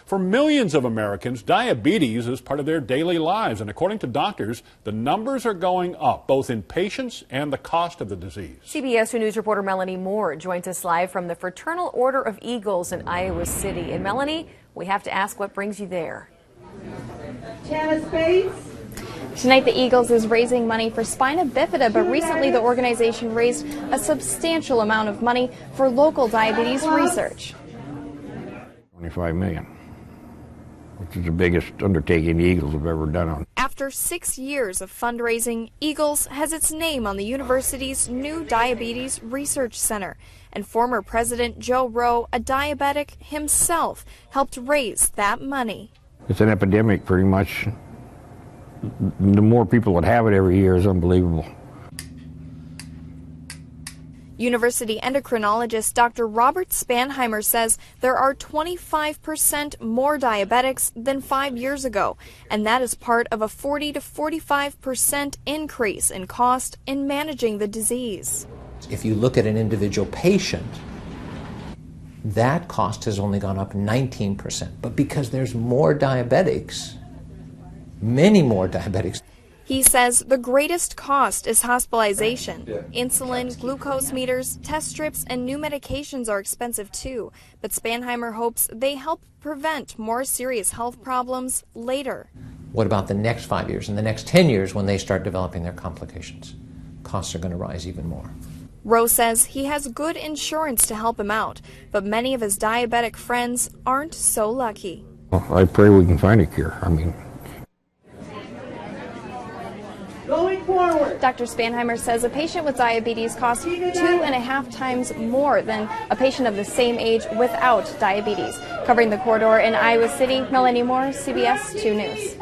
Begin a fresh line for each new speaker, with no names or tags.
For millions of Americans, diabetes is part of their daily lives, and according to doctors, the numbers are going up, both in patients and the cost of the disease.
CBS 2 News reporter Melanie Moore joins us live from the Fraternal Order of Eagles in Iowa City. And Melanie, we have to ask, what brings you there?
Janice Bates.
Tonight, the Eagles is raising money for spina bifida, but recently the organization raised a substantial amount of money for local diabetes research.
$25 million, which is the biggest undertaking the Eagles have ever done.
After 6 years of fundraising, Eagles has its name on the university's new Diabetes Research Center. And former President Joe Rowe, a diabetic himself, helped raise that money.
It's an epidemic, pretty much. The more people that have it every year is unbelievable.
University endocrinologist Dr. Robert Spanheimer says there are 25% more diabetics than 5 years ago, and that is part of a 40 to 45% increase in cost in managing the disease.
If you look at an individual patient, that cost has only gone up 19%. But because there's more diabetics, many more diabetics.
He says the greatest cost is hospitalization. Insulin, glucose meters, test strips, and new medications are expensive too. But Spanheimer hopes they help prevent more serious health problems later.
What about the next 5 years and the next 10 years when they start developing their complications? Costs are going to rise even more.
Rowe says he has good insurance to help him out, but many of his diabetic friends aren't so lucky.
Well, I pray we can find a cure.
Going forward.
Dr. Spanheimer says a patient with diabetes costs 2.5 times more than a patient of the same age without diabetes. Covering the corridor in Iowa City, Melanie Moore, CBS 2 News.